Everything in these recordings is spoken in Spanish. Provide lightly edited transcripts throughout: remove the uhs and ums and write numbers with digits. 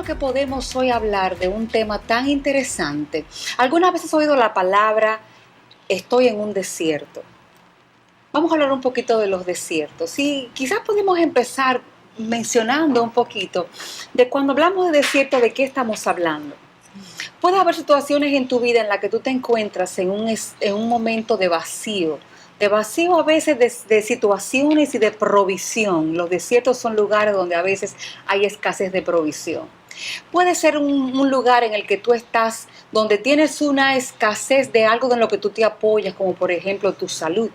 que podemos hoy hablar de un tema tan interesante. ¿Alguna vez has oído la palabra estoy en un desierto? Vamos a hablar un poquito de los desiertos. Y quizás podemos empezar mencionando un poquito de cuando hablamos de desierto, ¿de qué estamos hablando? Puede haber situaciones en tu vida en las que tú te encuentras en un momento de vacío a veces de situaciones y de provisión. Los desiertos son lugares donde a veces hay escasez de provisión. Puede ser un lugar en el que tú estás, donde tienes una escasez de algo en lo que tú te apoyas, como por ejemplo tu salud.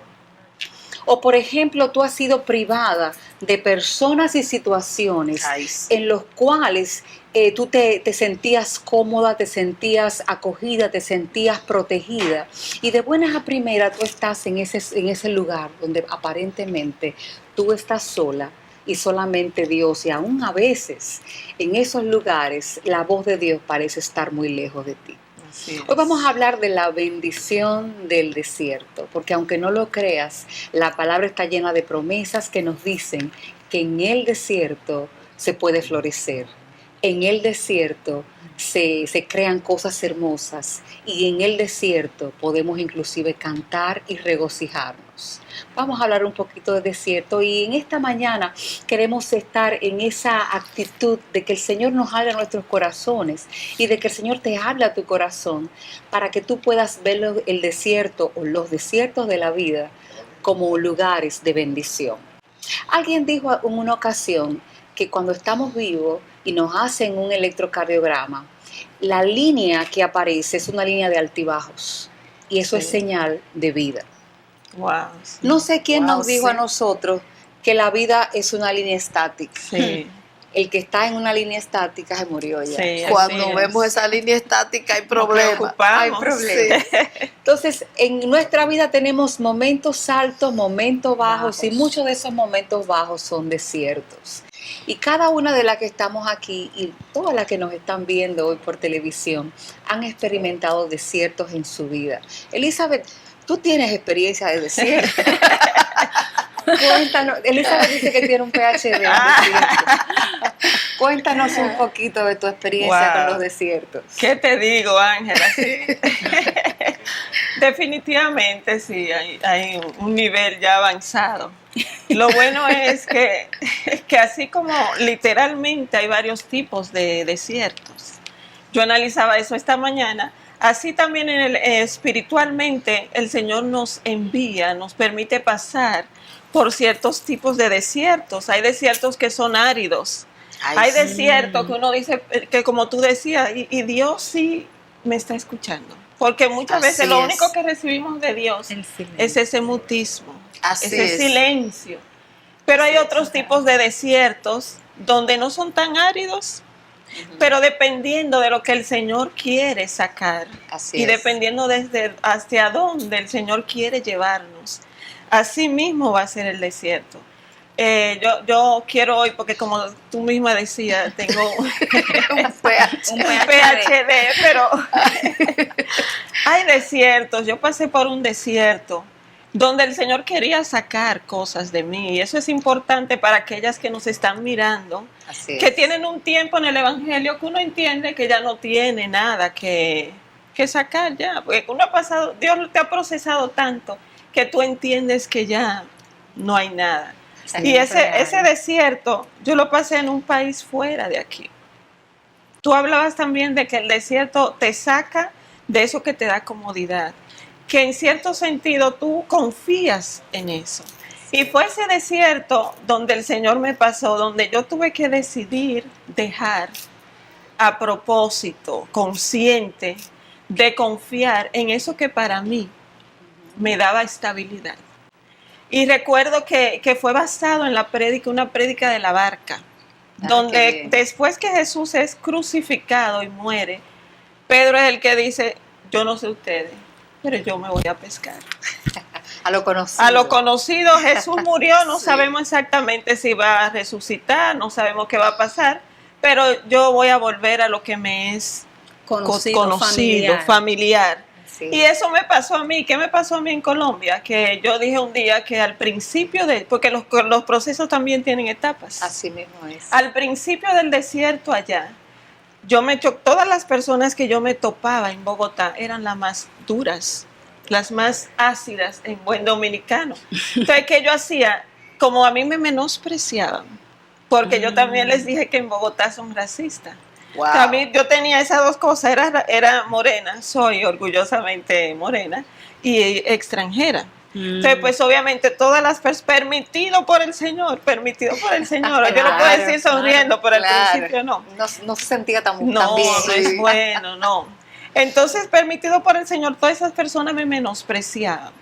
O por ejemplo, tú has sido privada de personas y situaciones en los cuales tú te sentías cómoda, te sentías acogida, te sentías protegida. Y de buenas a primeras tú estás en ese lugar donde aparentemente tú estás sola y solamente Dios. Y aún a veces en esos lugares la voz de Dios parece estar muy lejos de ti. Hoy vamos a hablar de la bendición del desierto, porque aunque no lo creas, la palabra está llena de promesas que nos dicen que en el desierto se puede florecer. En el desierto se crean cosas hermosas y en el desierto podemos inclusive cantar y regocijarnos. Vamos a hablar un poquito de desierto y en esta mañana queremos estar en esa actitud de que el Señor nos hable a nuestros corazones y de que el Señor te hable a tu corazón para que tú puedas ver el desierto o los desiertos de la vida como lugares de bendición. Alguien dijo en una ocasión que cuando estamos vivos y nos hacen un electrocardiograma, la línea que aparece es una línea de altibajos y eso es señal de vida. Wow. No sé quién nos dijo a nosotros que la vida es una línea estática. Sí. El que está en una línea estática se murió ya. Sí, Cuando vemos esa línea estática hay problemas. Hay problemas. Sí. Entonces, en nuestra vida tenemos momentos altos, momentos bajos, y muchos de esos momentos bajos son desiertos. Y cada una de las que estamos aquí y todas las que nos están viendo hoy por televisión han experimentado desiertos en su vida. Elizabeth, tú tienes experiencia de desierto. Cuéntanos, Elizabeth dice que tiene un PhD. Cuéntanos un poquito de tu experiencia con los desiertos. ¿Qué te digo, Ángela? Sí. Definitivamente sí, hay un nivel ya avanzado. Lo bueno es que así como literalmente hay varios tipos de desiertos. Yo analizaba eso esta mañana. Así también espiritualmente el Señor nos envía, nos permite pasar por ciertos tipos de desiertos. Hay desiertos que son áridos. Hay desiertos que uno dice, que como tú decías, y Dios sí me está escuchando. Porque muchas veces lo único que recibimos de Dios es ese mutismo, ese silencio. Pero hay otros tipos de desiertos donde no son tan áridos, pero dependiendo de lo que el Señor quiere sacar y dependiendo desde hacia dónde el Señor quiere llevarnos, así mismo va a ser el desierto. Yo quiero hoy, porque como tú misma decías, tengo un PhD, pero hay desiertos. Yo pasé por un desierto donde el Señor quería sacar cosas de mí, y eso es importante para aquellas que nos están mirando, que tienen un tiempo en el Evangelio que uno entiende que ya no tiene nada que sacar ya, porque uno ha pasado, Dios te ha procesado tanto que tú entiendes que ya no hay nada. Y ese desierto, yo lo pasé en un país fuera de aquí. Tú hablabas también de que el desierto te saca de eso que te da comodidad, que en cierto sentido tú confías en eso. Y fue ese desierto donde el Señor me pasó, donde yo tuve que decidir dejar a propósito, consciente, de confiar en eso que para mí me daba estabilidad. Y recuerdo que fue basado en una prédica de la barca, donde después que Jesús es crucificado y muere, Pedro es el que dice, yo no sé ustedes, pero yo me voy a pescar. A lo conocido. A lo conocido, Jesús murió, no sabemos exactamente si va a resucitar, no sabemos qué va a pasar, pero yo voy a volver a lo que me es conocido, familiar. Sí. Y eso me pasó a mí. ¿Qué me pasó a mí en Colombia? Que yo dije un día que al principio porque los procesos también tienen etapas. Así mismo es. Al principio del desierto allá, todas las personas que yo me topaba en Bogotá eran las más duras, las más ácidas en buen dominicano. Entonces, ¿qué yo hacía? Como a mí me menospreciaban, porque yo también les dije que en Bogotá son racistas. Wow. A mí, yo tenía esas dos cosas, era morena, soy orgullosamente morena, y extranjera. Entonces, pues obviamente todas las permitido por el Señor. Yo lo puedo decir sonriendo, pero al principio no. No se sentía tan bien. No es bueno, no. Entonces, permitido por el Señor, todas esas personas me menospreciaban.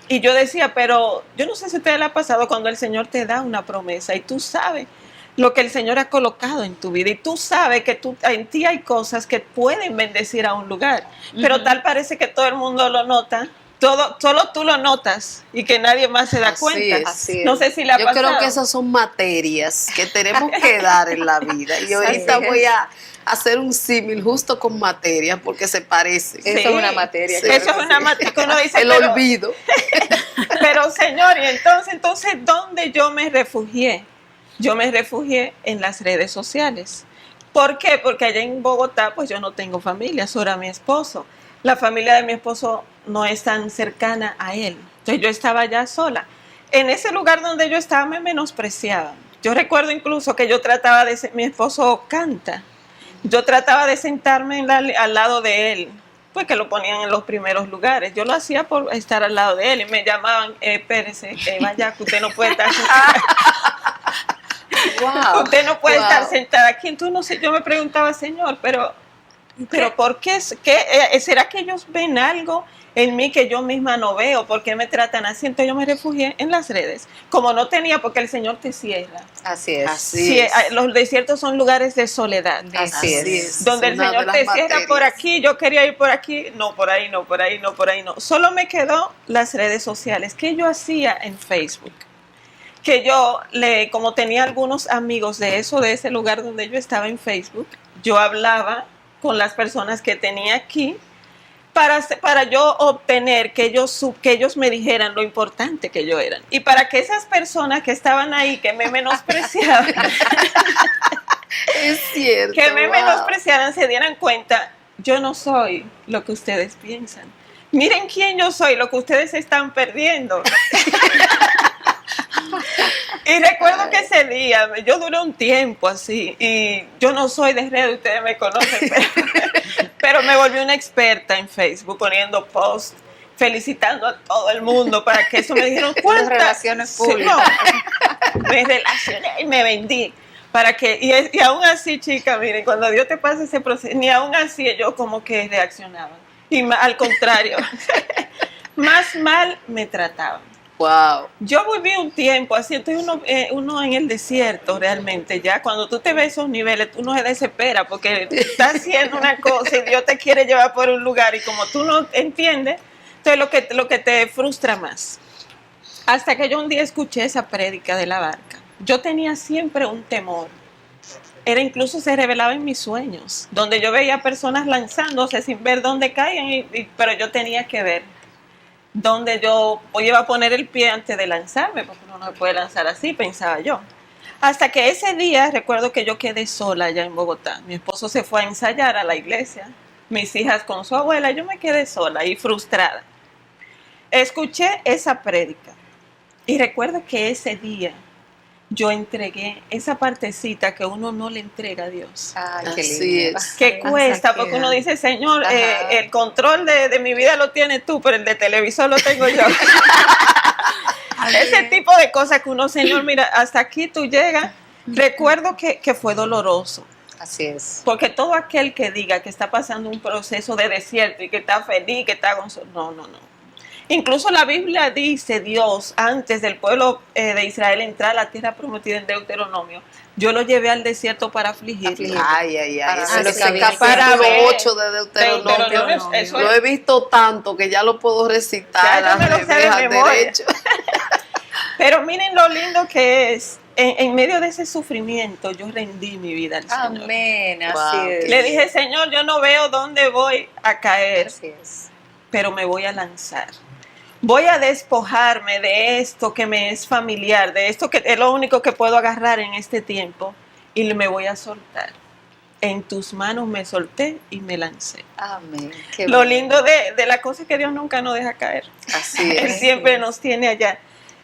Y yo decía, pero yo no sé si a ustedes le ha pasado cuando el Señor te da una promesa y tú sabes lo que el Señor ha colocado en tu vida y tú sabes que en ti hay cosas que pueden bendecir a un lugar, pero tal parece que todo el mundo lo nota. Solo tú lo notas y que nadie más se da cuenta. Así es. No sé si le ha pasado. Yo creo que esas son materias que tenemos que dar en la vida. Y ahorita voy a hacer un símil justo con materias porque se parece. Sí, eso es una materia. Sí, eso es una materia que uno dice. El olvido. Pero Señor, y entonces, ¿dónde yo me refugié? Yo me refugié en las redes sociales. ¿Por qué? Porque allá en Bogotá, pues yo no tengo familia, solo a mi esposo. La familia de mi esposo no es tan cercana a él. Entonces yo estaba ya sola. En ese lugar donde yo estaba me menospreciaban. Yo recuerdo incluso que yo trataba mi esposo canta. Yo trataba de sentarme al lado de él, pues que lo ponían en los primeros lugares. Yo lo hacía por estar al lado de él y me llamaban, espérese, vaya, que usted no puede estar sentada. Wow. Usted no puede estar sentada aquí. Entonces, no sé, yo me preguntaba, Señor, pero ¿por qué? ¿Será que ellos ven algo en mí que yo misma no veo? ¿Por qué me tratan así? Entonces yo me refugié en las redes. Como no tenía, porque el Señor te cierra. Así es. Así es. Los desiertos son lugares de soledad. Así es. Donde el Señor te cierra por aquí, yo quería ir por aquí, no, por ahí no, por ahí no, por ahí no. Solo me quedó las redes sociales. ¿Qué yo hacía en Facebook? Que yo, como tenía algunos amigos de ese lugar donde yo estaba en Facebook, yo hablaba con las personas que tenía aquí para yo obtener que ellos me dijeran lo importante que yo era. Y para que esas personas que estaban ahí, que me menospreciaban, es cierto, que me menospreciaran, se dieran cuenta, yo no soy lo que ustedes piensan. Miren quién yo soy, lo que ustedes están perdiendo. Y recuerdo que ese día, yo duré un tiempo así, y yo no soy de redes, ustedes me conocen, pero me volví una experta en Facebook, poniendo posts, felicitando a todo el mundo, para que eso me dijeron, ¿cuántas relaciones públicas? No, me relacioné y me vendí. Y aún así, chicas, miren, cuando Dios te pasa ese proceso, ni aún así ellos como que reaccionaban. Y al contrario, más mal me trataban. Wow. Yo viví un tiempo así, entonces uno en el desierto realmente, ya cuando tú te ves esos niveles, uno se desespera porque estás haciendo una cosa y Dios te quiere llevar por un lugar y como tú no entiendes, entonces lo que te frustra más. Hasta que yo un día escuché esa prédica de la barca, yo tenía siempre un temor. Incluso se revelaba en mis sueños, donde yo veía personas lanzándose sin ver dónde caían, pero yo tenía que ver donde yo iba a poner el pie antes de lanzarme, porque uno no se puede lanzar así, pensaba yo. Hasta que ese día recuerdo que yo quedé sola allá en Bogotá. Mi esposo se fue a ensayar a la iglesia, mis hijas con su abuela, yo me quedé sola y frustrada. Escuché esa prédica y recuerdo que ese día yo entregué esa partecita que uno no le entrega a Dios. Ay, qué Así lindo. es. Que cuesta, porque uno dice, Señor, el control de mi vida lo tienes tú, pero el de televisor lo tengo yo. Ese tipo de cosas que uno, Señor, mira, hasta aquí tú llegas. Recuerdo que fue doloroso. Así es. Porque todo aquel que diga que está pasando un proceso de desierto y que está feliz, que está gozoso, no. Incluso la Biblia dice, Dios, antes del pueblo de Israel entrar a la tierra prometida en Deuteronomio, yo lo llevé al desierto para afligirlo. Ay. Ese Para capítulo ver 8 de Deuteronomio. Eso Lo he visto tanto que ya lo puedo recitar. Ya yo me lo sé de al memoria. derecho. Pero miren lo lindo que es. En medio de ese sufrimiento, yo rendí mi vida al Señor. Amén, Wow. así es. Le dije, Señor, yo no veo dónde voy a caer, Así es. pero me voy a lanzar. Voy a despojarme de esto que me es familiar, de esto que es lo único que puedo agarrar en este tiempo, y me voy a soltar. en tus manos me solté y me lancé. Amén. Qué Lo bueno. lindo de la cosa es que Dios nunca nos deja caer. Así Él es. siempre nos tiene allá.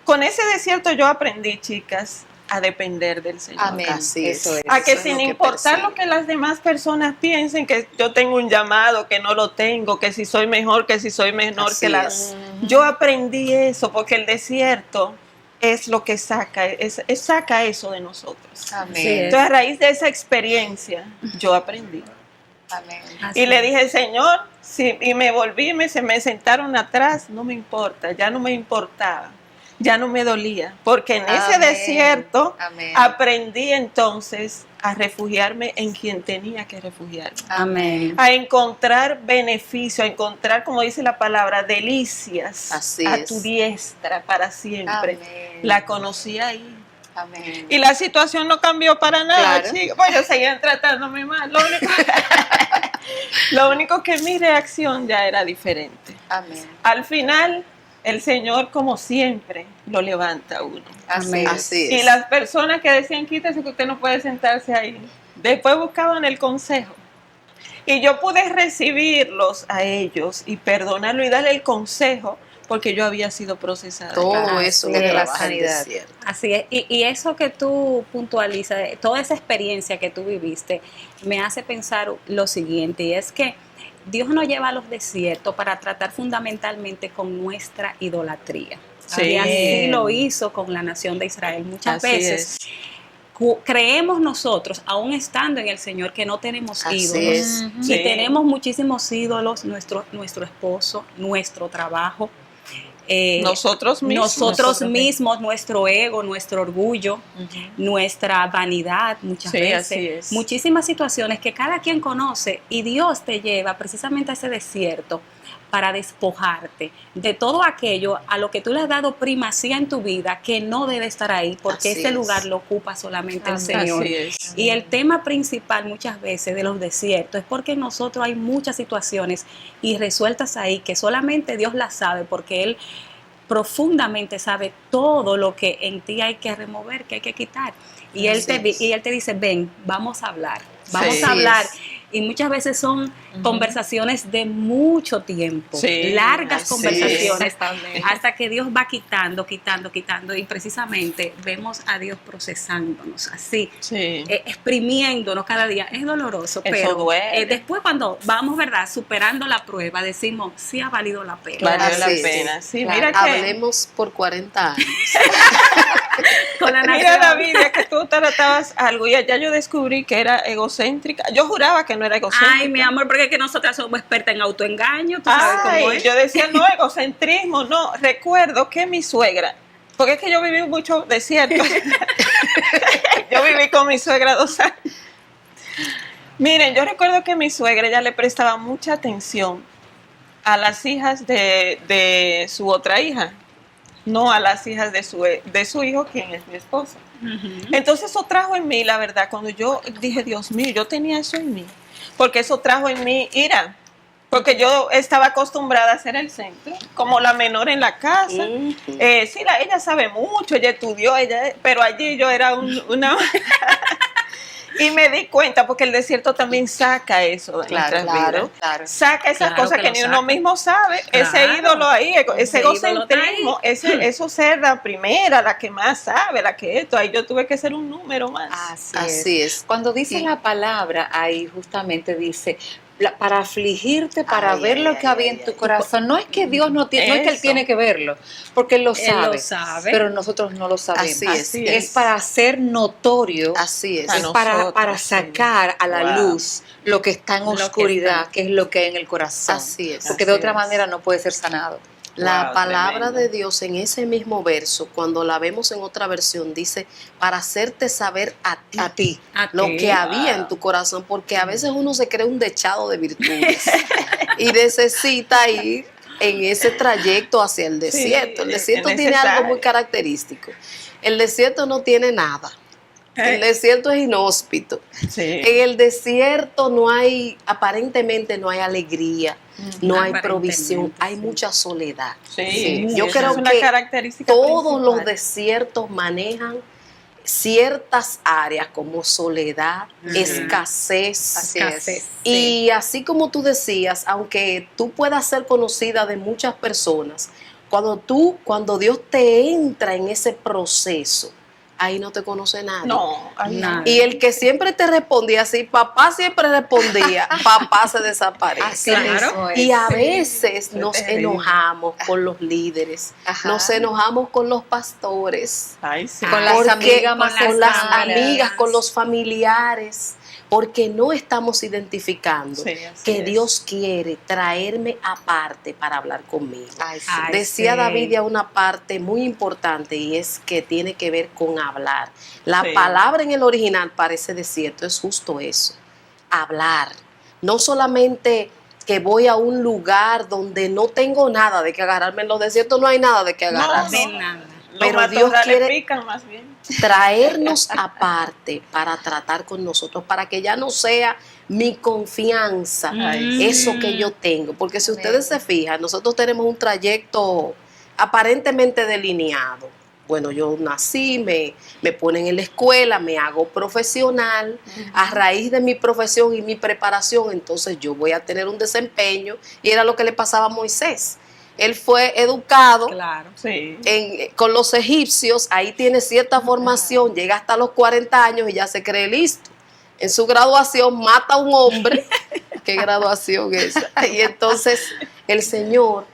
Con ese desierto yo aprendí, chicas, a depender del Señor. Amén. Así es. Eso es. A que Eso es sin lo que importar persigue. lo que las demás personas piensen, que yo tengo un llamado, que no lo tengo, que si soy mejor, que si soy menor Así que la... es. Yo aprendí eso porque el desierto es lo que saca, saca eso de nosotros. Amén. Sí, es. Entonces a raíz de esa experiencia yo aprendí. Amén. Así Y le es. dije, Señor, sí, y me volví, se me sentaron atrás, no me importa, ya no me importaba, ya no me dolía, porque en ese Amén. desierto Amén. aprendí entonces a refugiarme en quien tenía que refugiarme, Amén. a encontrar beneficio, a encontrar, como dice la palabra, delicias Así a es. tu diestra para siempre. Amén. La conocí ahí. Amén. Y la situación no cambió para nada, Claro. chicos. Pues ellos seguían tratándome mal. Lo único que mi reacción ya era diferente. Amén. Al final, el Señor, como siempre, lo levanta a uno. Así Amén. es. Así Y es. las personas que decían, quítese que usted no puede sentarse ahí, después buscaban el consejo. Y yo pude recibirlos a ellos y perdonarlo y darle el consejo porque yo había sido procesada. Todo Así eso es. lo De la trabaja el sanidad. desierto. Así es, y eso que tú puntualizas, toda esa experiencia que tú viviste, me hace pensar lo siguiente, y es que Dios nos lleva a los desiertos para tratar fundamentalmente con nuestra idolatría. Sí. Y así lo hizo con la nación de Israel. Muchas Así veces es. creemos nosotros, aún estando en el Señor, que no tenemos Así ídolos. es. Ujú. Y Sí. tenemos muchísimos ídolos, nuestro esposo, nuestro trabajo. Nosotros Mismos, nuestro ego, nuestro orgullo, nuestra vanidad muchas Sí, veces, así es. muchísimas situaciones que cada quien conoce, y Dios te lleva precisamente a ese desierto para despojarte de todo aquello a lo que tú le has dado primacía en tu vida, que no debe estar ahí, porque Así ese es. lugar lo ocupa solamente el Amén. Señor. Así es. Y el tema principal muchas veces de los desiertos es porque en nosotros hay muchas situaciones irresueltas ahí que solamente Dios las sabe, porque Él profundamente sabe todo lo que en ti hay que remover, que hay que quitar. Y Él Así es. te dice, ven, vamos a hablar, vamos Sí. a hablar. Así Y muchas veces son conversaciones de mucho tiempo, Sí, largas así conversaciones, es. Amén. hasta que Dios va quitando, y precisamente vemos a Dios procesándonos así, Sí. exprimiéndonos cada día. Es doloroso, Eso pero duele. después cuando vamos, ¿verdad?, superando la prueba, decimos, sí ha valido la pena. Valió la Así es. pena. Sí, Claro. mira que... Hablemos por 40 años. Con la Mira, nación. David, ya que tú tratabas algo y allá yo descubrí que era egocéntrica. Yo juraba que no era egocéntrica. Ay, mi amor, porque es que nosotras somos expertas en autoengaño, tú sabes cómo Ay, es. yo decía, no, egocentrismo, no. Recuerdo que mi suegra, porque es que yo viví mucho desierto. Yo viví con mi suegra 2 años. Miren, yo recuerdo que mi suegra, ella le prestaba mucha atención a las hijas de su otra hija, no a las hijas de su hijo, quien es mi esposo. Ujú. Entonces eso trajo en mí, la verdad, cuando yo dije, Dios mío, yo tenía eso en mí, porque eso trajo en mí ira, porque yo estaba acostumbrada a ser el centro, como la menor en la casa. Ujú. Sí, ella sabe mucho, ella estudió, pero allí yo era una... Y me di cuenta, porque el desierto también saca eso de Claro, nuestras claro. vidas. Claro. Saca esas Claro cosas que que lo ni uno saca. mismo sabe. Ese Claro. ídolo ahí, ese Ese ídolo está egocentrismo, eso ser la primera, la que más sabe, la que esto. Ahí yo tuve que ser un número más. Así es. Cuando dice Y- la palabra, ahí justamente dice, para afligirte, para Ay, ver ay, lo ay, que había ay, en tu ay. corazón. No es que Dios no tiene, no es que Él Eso. tiene que verlo, porque Él lo Él lo sabe, sabe. pero nosotros no lo sabemos. Así es. Así Es para hacer notorio, Así es. Para es nosotros, para sí. sacar a la Wow. luz lo que está en Lo que oscuridad, está. que es lo que hay en el corazón. Así es. Porque de Así otra es. manera no puede ser sanado. La Wow, palabra tremendo. de Dios en ese mismo verso, cuando la vemos en otra versión, dice, para hacerte saber a ti A lo ti. que había en tu corazón, porque a veces uno se cree un dechado de virtudes y necesita ir en ese trayecto hacia el desierto. El es desierto tiene necesario. algo muy característico. El desierto no tiene nada. El desierto es inhóspito. Sí. En el desierto no hay, aparentemente no hay alegría, no hay provisión, Aparentemente, hay sí. mucha soledad. Sí, Yo esa creo es una que característica Todos los principal. desiertos manejan ciertas áreas como soledad, escasez. Así es. Escasez. Y así como tú decías, aunque tú puedas ser conocida de muchas personas, cuando Dios te entra en ese proceso, ahí no te conoce nadie. No, ay, Nada. Y el que siempre te respondía así, papá siempre respondía, papá se desaparece. Así Claro. mismo es. Y a Sí, veces fue nos terrible. enojamos con los líderes, Ajá. nos enojamos con los pastores, Ay, sí. Con las porque- amigas más con las cercanas. amigas, con los familiares, porque no estamos identificando Sí, así que es. Dios quiere traerme aparte para hablar conmigo. Ay, sí. Ay, Decía sí. David ya una parte muy importante y es que tiene que ver con hablar. La Sí. palabra en el original parece desierto, es justo eso, hablar. No solamente que voy a un lugar donde no tengo nada de que agarrarme, en los desiertos no hay nada de que agarrarse. De nada. Pero Los Dios matorrales quiere- pican más bien. Traernos aparte para tratar con nosotros, para que ya no sea mi confianza, Ay, eso que yo tengo. Porque si Amén. ustedes se fijan, nosotros tenemos un trayecto aparentemente delineado. Bueno, yo nací, me ponen en la escuela, me hago profesional. A raíz de mi profesión y mi preparación, entonces yo voy a tener un desempeño. Y era lo que le pasaba a Moisés. Él fue educado Claro. Sí. con los egipcios, ahí tiene cierta formación, llega hasta los 40 años y ya se cree listo. En su graduación mata a un hombre. ¿Qué graduación es? Y entonces el Señor,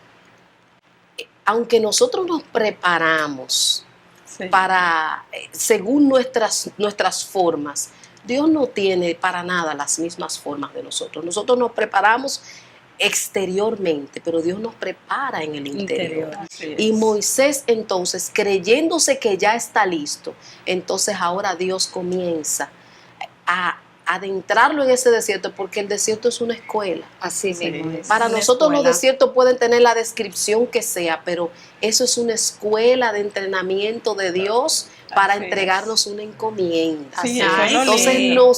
aunque nosotros nos preparamos Sí. para, según nuestras formas, Dios no tiene para nada las mismas formas de nosotros. Nosotros nos preparamos exteriormente, pero Dios nos prepara en el interior. Así es. Y Moisés entonces, creyéndose que ya está listo, entonces ahora Dios comienza a adentrarlo en ese desierto, porque el desierto es una escuela. Así Sí. mismo es. Para Una nosotros los escuela. desiertos pueden tener la descripción que sea, pero eso es una escuela de entrenamiento de Dios para Así entregarnos una encomienda. Sí, Así eso es lo Entonces lindo.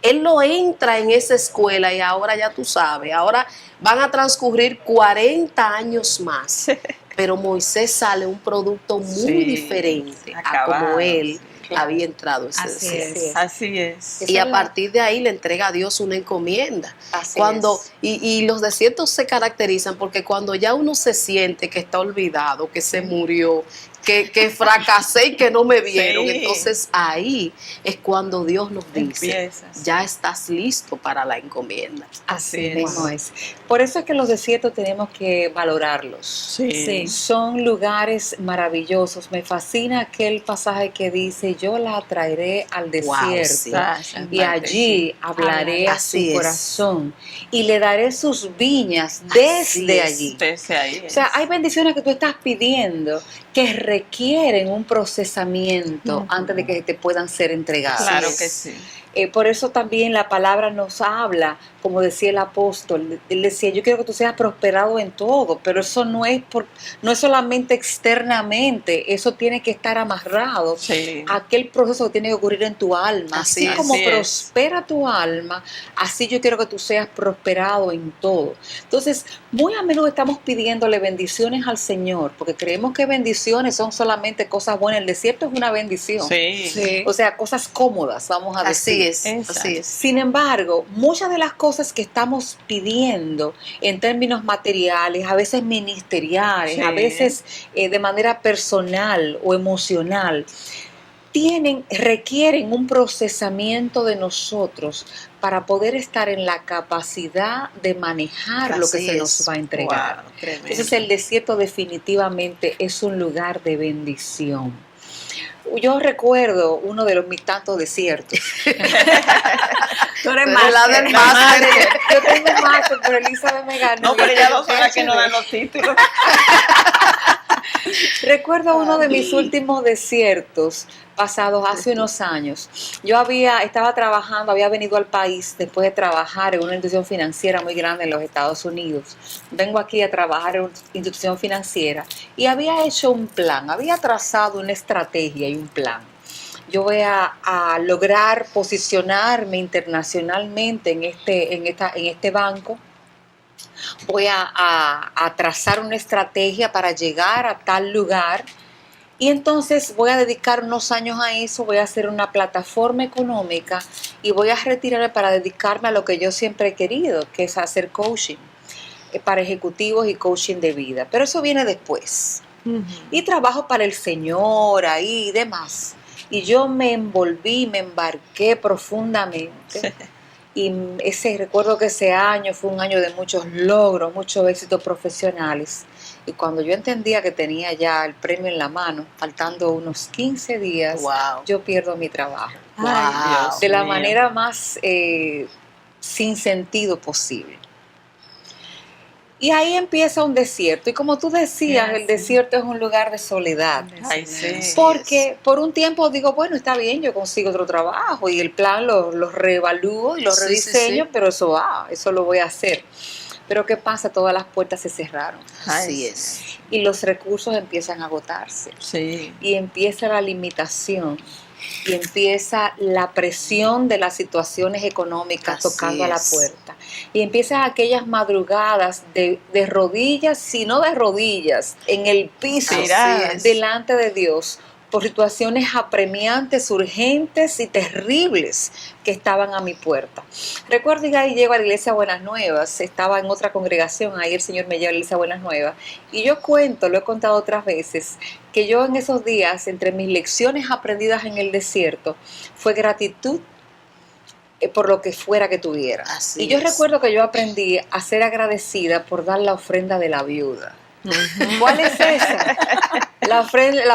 Él lo entra en esa escuela y ahora ya tú sabes, ahora van a transcurrir 40 años más, pero Moisés sale un producto muy Sí, diferente a acabado, como él sí. había entrado a ese Así desierto. es. Así es. Esa Y es a la- partir de ahí le entrega a Dios una encomienda. Así Cuando es. y los desiertos se caracterizan porque cuando ya uno se siente que está olvidado, que se murió, que fracasé y que no me vieron, Sí. entonces ahí es cuando Dios nos dice, Empiezas. ya estás listo para la encomienda. Así Así mismo es. es. Por eso es que los desiertos tenemos que valorarlos. Sí. Sí. Son lugares maravillosos. Me fascina aquel pasaje que dice, yo la traeré al desierto. sí. Ah, esa Y parte, allí hablaré a Así su es. corazón y le daré sus viñas Así desde es. allí. sí. Desde ahí. O sea, hay bendiciones que tú estás pidiendo que requieren un procesamiento Ujú. antes de que te puedan ser entregadas. Claro Así que es. sí. Por eso también la palabra nos habla, como decía el apóstol, él decía, yo quiero que tú seas prosperado en todo, pero eso no es solamente externamente, eso tiene que estar amarrado Sí. a aquel proceso que tiene que ocurrir en tu alma. Así Así es. como Así es. prospera tu alma, así yo quiero que tú seas prosperado en todo. Entonces, muy a menudo estamos pidiéndole bendiciones al Señor, porque creemos que bendiciones son solamente cosas buenas. El desierto es una bendición. Sí. Sí. O sea, cosas cómodas, vamos a Así decir. es, Exacto. así es. Sin embargo, muchas de las cosas que estamos pidiendo en términos materiales, a veces ministeriales, Sí. a veces de manera personal o emocional, requieren un procesamiento de nosotros para poder estar en la capacidad de manejar lo que Así se es. nos va a entregar. Wow, tremendo. Entonces el desierto definitivamente es un lugar de bendición. Yo recuerdo uno de mis tantos desiertos. Tú eres Pero más. la del máster. Yo tengo un máster, pero Elizabeth me ganó. No, pero ya no son las que no dan los títulos. Recuerdo uno de mis últimos desiertos pasados hace unos años. Yo estaba trabajando, había venido al país después de trabajar en una institución financiera muy grande en los Estados Unidos. Vengo aquí a trabajar en una institución financiera y había hecho un plan, había trazado una estrategia y un plan. Yo voy a lograr posicionarme internacionalmente en este banco. Voy a trazar una estrategia para llegar a tal lugar Y entonces voy a dedicar unos años a eso, voy a hacer una plataforma económica y voy a retirarme para dedicarme a lo que yo siempre he querido, que es hacer coaching para ejecutivos y coaching de vida. Pero eso viene después. Y trabajo para el Señor ahí y demás. Y yo me envolví, me embarqué profundamente. Y recuerdo que ese año fue un año de muchos logros, muchos éxitos profesionales. Y cuando yo entendía que tenía ya el premio en la mano, faltando unos 15 días, Wow. yo pierdo mi trabajo. Ay, Dios De la mío. manera más sin sentido posible. Y ahí empieza un desierto. Y como tú decías, el desierto es un lugar de soledad. Ay, sí. Porque por un tiempo digo, bueno, está bien, yo consigo otro trabajo y el plan lo reevalúo y lo Sí, rediseño, sí. pero eso lo voy a hacer. Pero ¿qué pasa? Todas las puertas se cerraron Así Ay, es. y los recursos empiezan a agotarse Sí. y empieza la limitación y empieza la presión de las situaciones económicas Así tocando a la es. puerta y empiezan aquellas madrugadas de rodillas, si no de rodillas, en el piso, Tiradas. delante de Dios, por situaciones apremiantes, urgentes y terribles que estaban a mi puerta. Recuerdo que ahí llego a la iglesia Buenas Nuevas, estaba en otra congregación, ahí el Señor me lleva a la iglesia Buenas Nuevas, y yo cuento, lo he contado otras veces, que yo en esos días, entre mis lecciones aprendidas en el desierto, fue gratitud por lo que fuera que tuviera. Así Y yo es. recuerdo que yo aprendí a ser agradecida por dar la ofrenda de la viuda. ¿Cuál es esa? La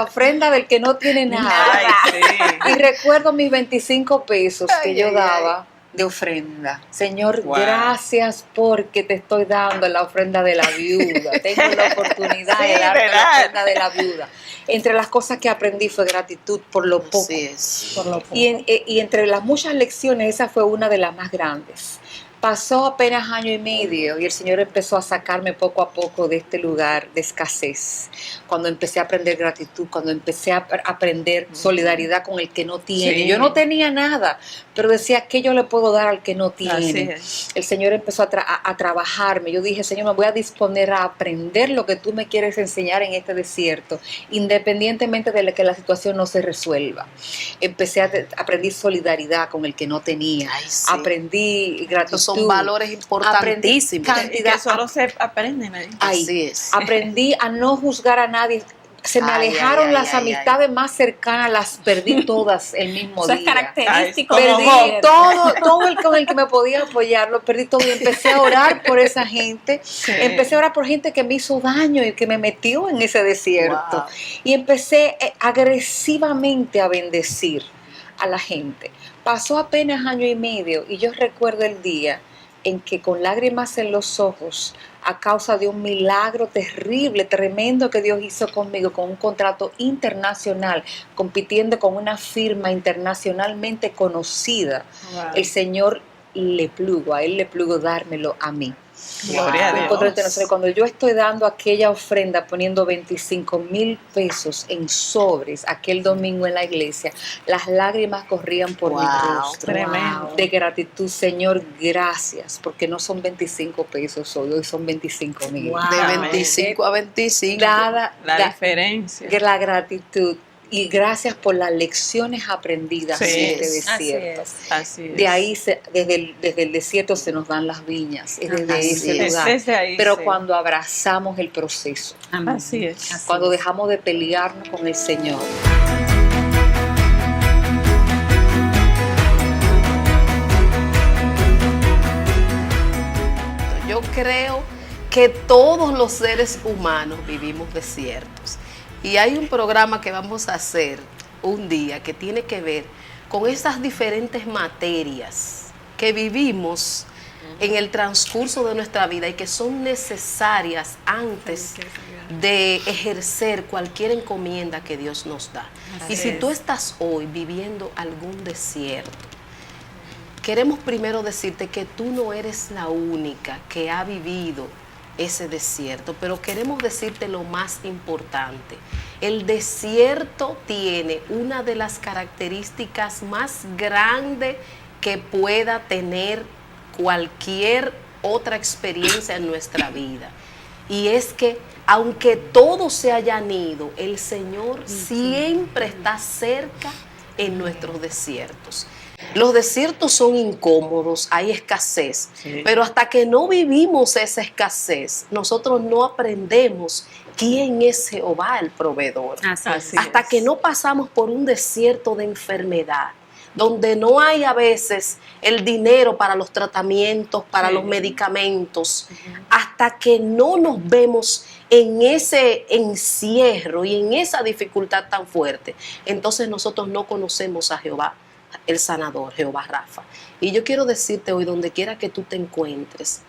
ofrenda del que no tiene nada. Ay, sí. Y recuerdo mis 25 pesos que Ay, yo ay, daba de ofrenda. Señor, Wow. gracias porque te estoy dando la ofrenda de la viuda. Tengo la oportunidad Sí, de darte la ¿verdad? ofrenda de la viuda. Entre las cosas que aprendí fue gratitud por lo poco. Así es. Por lo poco. Y entre las muchas lecciones, esa fue una de las más grandes. Pasó apenas año y medio y el Señor empezó a sacarme poco a poco de este lugar de escasez. Cuando empecé a aprender gratitud, cuando empecé a aprender solidaridad con el que no tiene. Sí. Yo no tenía nada, pero decía, ¿qué yo le puedo dar al que no Así tiene? es. El Señor empezó a trabajarme. Yo dije, Señor, me voy a disponer a aprender lo que tú me quieres enseñar en este desierto, independientemente de que la situación no se resuelva. Aprendí solidaridad con el que no tenía. Ay, sí. Aprendí gratitud. Estos son valores importantísimos. Aprendí Y que solo se aprenden ahí. Ahí. Así es. Aprendí a no juzgar a nadie. Se me Ay, alejaron ay, las ay, amistades más cercanas, las perdí todas el mismo Eso es día. característico. Ay, Perdí como todo el con el que me podía apoyar, lo perdí todo y empecé a orar por esa gente. Sí. Empecé a orar por gente que me hizo daño y que me metió en ese desierto. Wow. Y empecé agresivamente a bendecir a la gente. Pasó apenas año y medio y yo recuerdo el día en que con lágrimas en los ojos, a causa de un milagro terrible, tremendo que Dios hizo conmigo, con un contrato internacional, compitiendo con una firma internacionalmente conocida, Wow. el Señor a Él le plugo dármelo a mí. Gloria a Un Dios. contrato internacional. Cuando yo estoy dando aquella ofrenda, poniendo 25,000 pesos en sobres aquel domingo en la iglesia, las lágrimas corrían por mi Wow, rostro. tremendo. De gratitud, Señor, gracias, porque no son 25 pesos hoy son 25,000. Wow. De Amén. 25 a 25. Dada La la, diferencia. la gratitud y gracias por las lecciones aprendidas Sí, en este Así desierto. es. Así es. De ahí, desde el desierto se nos dan las viñas, es desde Así ese es. lugar. Desde ahí, Pero sí. cuando abrazamos el proceso, Amén. Así es. Así cuando es. dejamos de pelearnos con el Señor. Yo creo que todos los seres humanos vivimos desiertos. Y hay un programa que vamos a hacer un día que tiene que ver con esas diferentes materias que vivimos en el transcurso de nuestra vida y que son necesarias antes de ejercer cualquier encomienda que Dios nos da. Y si tú estás hoy viviendo algún desierto, queremos primero decirte que tú no eres la única que ha vivido ese desierto, pero queremos decirte lo más importante. El desierto tiene una de las características más grandes que pueda tener cualquier otra experiencia en nuestra vida. y es que aunque todos se hayan ido, el Señor siempre está cerca en nuestros desiertos. Los desiertos son incómodos, hay escasez, pero hasta que no vivimos esa escasez, nosotros no aprendemos quién es Jehová el proveedor. Así Hasta que no pasamos por un desierto de enfermedad, donde no hay a veces el dinero para los tratamientos, para los medicamentos, hasta que no nos vemos en ese encierro y en esa dificultad tan fuerte, entonces nosotros no conocemos a Jehová, el sanador, Jehová Rafa. Y yo quiero decirte hoy, donde quiera que tú te encuentres,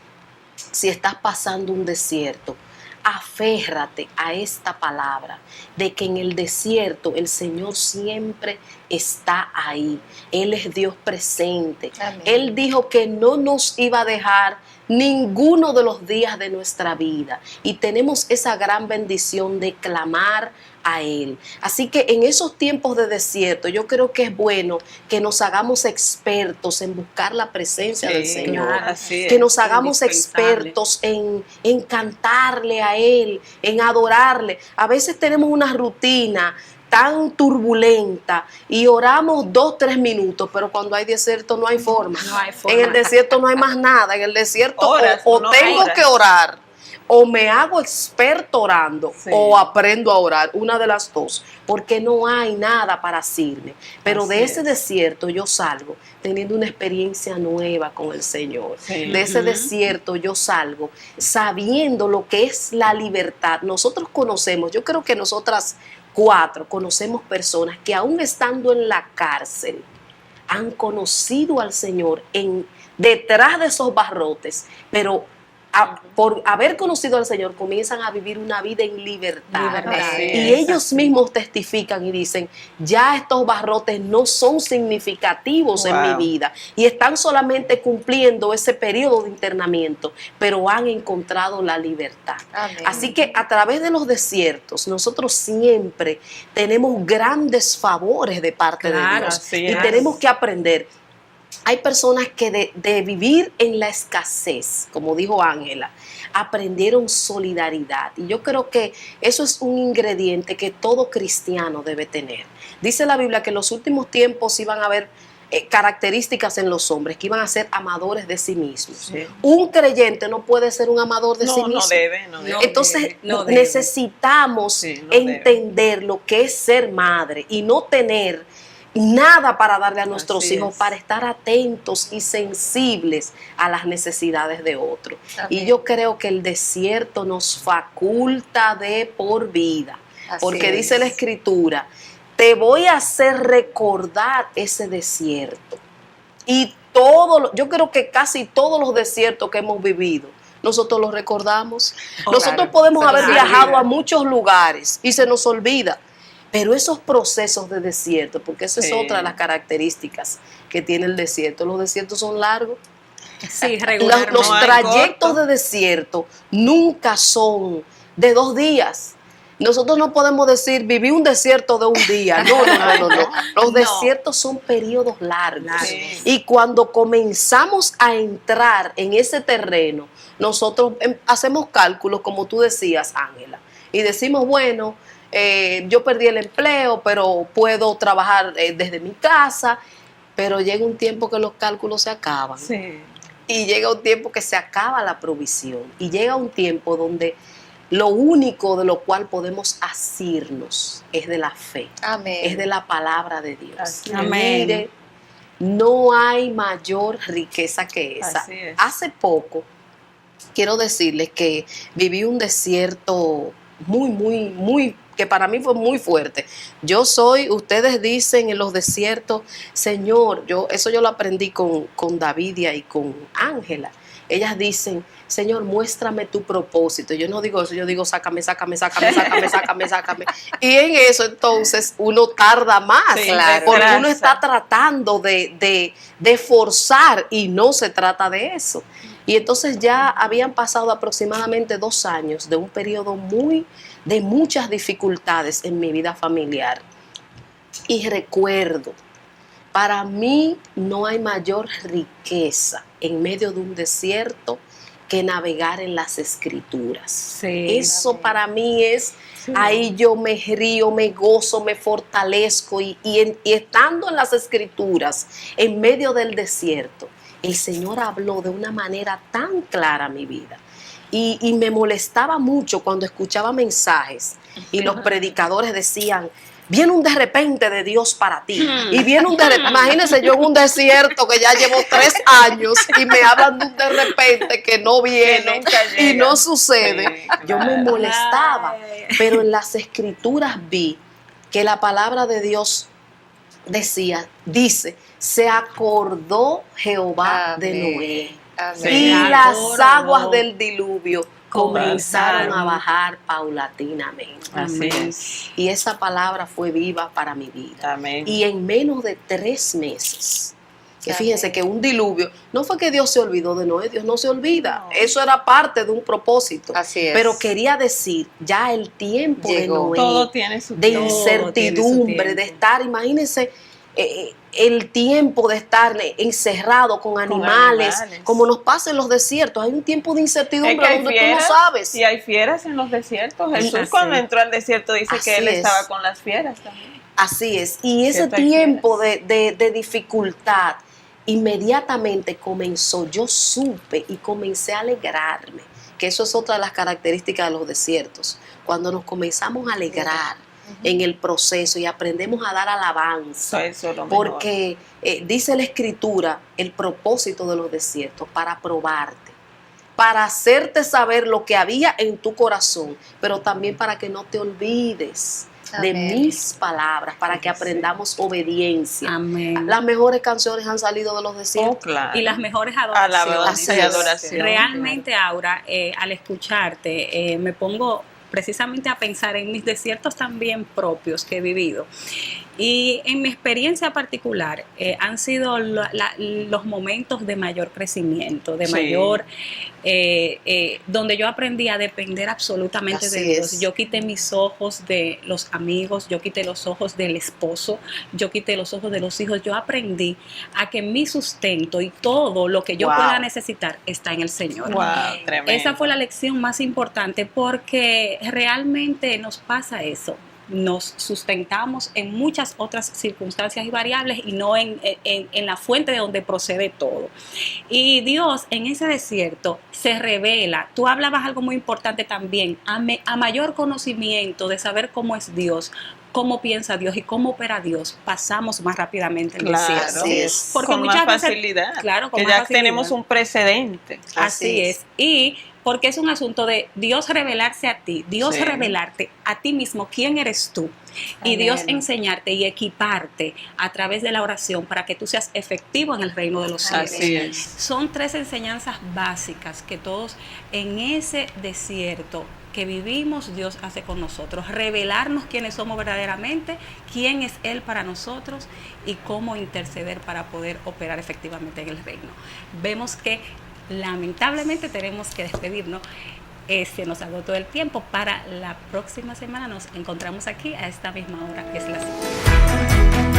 si estás pasando un desierto, aférrate a esta palabra de que en el desierto el Señor siempre está ahí. Él es Dios presente. Amén. Él dijo que no nos iba a dejar ninguno de los días de nuestra vida, y tenemos esa gran bendición de clamar a Él. Así que en esos tiempos de desierto yo creo que es bueno que nos hagamos expertos en buscar la presencia del Señor, que nos hagamos expertos en cantarle a Él, en adorarle. A veces tenemos una rutina tan turbulenta y oramos 2-3 minutos, pero cuando hay desierto no hay forma. No hay forma. En el desierto no hay más nada. En el desierto Horas, o no tengo horas. que orar, o me hago experto orando, o aprendo a orar, una de las dos, porque no hay nada para asirme. Pero Así de ese es. desierto yo salgo teniendo una experiencia nueva con el Señor. Sí. De ese desierto yo salgo sabiendo lo que es la libertad. Nosotros conocemos, yo creo que nosotras 4 conocemos personas que aún estando en la cárcel han conocido al Señor detrás de esos barrotes, pero por haber conocido al Señor comienzan a vivir una vida en libertad. Así Y es. ellos mismos testifican y dicen, ya estos barrotes no son significativos en mi Wow. vida, y están solamente cumpliendo ese periodo de internamiento, pero han encontrado la libertad. Amén. Así que a través de los desiertos nosotros siempre tenemos grandes favores de parte de Claro, Dios, así y es. tenemos que aprender. Hay personas que de vivir en la escasez, como dijo Ángela, aprendieron solidaridad. Y yo creo que eso es un ingrediente que todo cristiano debe tener. Dice la Biblia que en los últimos tiempos iban a haber características en los hombres, que iban a ser amadores de sí mismos. Sí. Un creyente no puede ser un amador de sí mismo. No debe. Entonces no debe. necesitamos Sí, no debe. entender lo que es ser madre y no tener nada para darle a nuestros Así hijos, es. para estar atentos y sensibles a las necesidades de otros. Amén. Y yo creo que el desierto nos faculta de por vida, Así porque es. dice la Escritura, te voy a hacer recordar ese desierto. Y yo creo que casi todos los desiertos que hemos vivido, nosotros los recordamos. Nosotros Claro, podemos se nos haber olvida. viajado a muchos lugares y se nos olvida. Pero esos procesos de desierto, porque esa es Sí. otra de las características que tiene el desierto. Los desiertos son largos. Sí, Los regularmente. No hay trayectos corto. de desierto nunca son de 2 días. Nosotros no podemos decir, viví un desierto de un día. No. Los No. desiertos son periodos largos. Largos. Y cuando comenzamos a entrar en ese terreno, nosotros hacemos cálculos, como tú decías, Ángela, y decimos, bueno, yo perdí el empleo, pero puedo trabajar desde mi casa, pero llega un tiempo que los cálculos se acaban. Sí. Y llega un tiempo que se acaba la provisión. Y llega un tiempo donde lo único de lo cual podemos asirnos es de la fe, Amén. es de la palabra de Dios. Así es. Amén. Mire, no hay mayor riqueza que esa. Así es. Hace poco, quiero decirles que viví un desierto muy, que para mí fue muy fuerte. Ustedes dicen en los desiertos, Señor, eso yo lo aprendí con Davidia y con Ángela. Ellas dicen, Señor, muéstrame tu propósito. Yo no digo eso, yo digo, sácame. Y en eso entonces uno tarda más, Sí, claro. porque retrasa. uno está tratando de forzar y no se trata de eso. Y entonces ya habían pasado aproximadamente 2 años de un periodo de muchas dificultades en mi vida familiar. Y recuerdo, para mí no hay mayor riqueza en medio de un desierto que navegar en las escrituras. Sí. Eso para mí es, ahí yo me río, me gozo, me fortalezco y estando en las escrituras, en medio del desierto, el Señor habló de una manera tan clara a mi vida. Y me molestaba mucho cuando escuchaba mensajes y los predicadores decían, viene un de repente de Dios para ti. Y viene un de repente, imagínense yo en un desierto que ya llevo 3 años y me hablan de un de repente que no viene y no sucede. Sí, Yo me claro. molestaba, Ay. pero en las escrituras vi que la palabra de Dios dice, se acordó Jehová de Amén. Noé. Amén. Y Se las acordó. aguas del diluvio comenzaron Comenzaron. a bajar paulatinamente. Así Amén. es. Y esa palabra fue viva para mi vida. Amén. Y en menos de 3 meses, que Amén. fíjense que un diluvio, no fue que Dios se olvidó de Noé, Dios no se olvida. No. Eso era parte de un propósito. Así es. Pero quería decir, ya el tiempo Llegó. de Noé, Todo tiene su de tiempo. incertidumbre, de estar, imagínense, el tiempo de estar encerrado con animales, como nos pasa en los desiertos. Hay un tiempo de Es incertidumbre que hay donde tú no fieras, sabes. y hay fieras en los desiertos. Jesús así. cuando entró al desierto dice Así que él es. estaba con las fieras también. Así es. Y ese Cierto, hay tiempo fieras. de dificultad, inmediatamente comenzó, yo supe y comencé a alegrarme, que eso es otra de las características de los desiertos. Cuando nos comenzamos a alegrar en el proceso y aprendemos a dar alabanza. Eso es lo mejor. Porque dice la Escritura, el propósito de los desiertos, para probarte, para hacerte saber lo que había en tu corazón, pero también para que no te olvides de Amén. mis palabras, para que aprendamos obediencia. Amén. Las mejores canciones han salido de los Oh, desiertos. claro. Y las mejores adoraciones. Alabanza y Así es. adoración. Realmente, Aura, al escucharte, me pongo precisamente a pensar en mis desiertos también propios que he vivido. Y en mi experiencia particular han sido los momentos de mayor crecimiento, de Sí. mayor, donde yo aprendí a depender absolutamente de Así Dios. es. Yo quité mis ojos de los amigos, yo quité los ojos del esposo, yo quité los ojos de los hijos. Yo aprendí a que mi sustento y todo lo que yo Wow. pueda necesitar está en el Señor. Wow, tremendo. Esa fue la lección más importante porque realmente nos pasa eso. Nos sustentamos en muchas otras circunstancias y variables y no en la fuente de donde procede todo. Y Dios en ese desierto se revela. Tú hablabas algo muy importante también, a mayor conocimiento de saber cómo es Dios, cómo piensa Dios y cómo opera Dios, pasamos más rápidamente el Claro. desierto. Así es. Porque con muchas más veces- facilidad. Claro, con que más ya facilidad. tenemos un precedente. Así es. Y porque es un asunto de Dios revelarse a ti, Dios Sí. revelarte a ti mismo quién eres tú y Amén. Dios enseñarte y equiparte a través de la oración para que tú seas efectivo en el reino de los cielos. Así es. Son 3 enseñanzas básicas que todos en ese desierto que vivimos, Dios hace con nosotros. Revelarnos quiénes somos verdaderamente, quién es Él para nosotros y cómo interceder para poder operar efectivamente en el reino. Vemos que lamentablemente tenemos que despedirnos. Se nos agotó el tiempo. Para la próxima semana nos encontramos aquí a esta misma hora, que es la 5.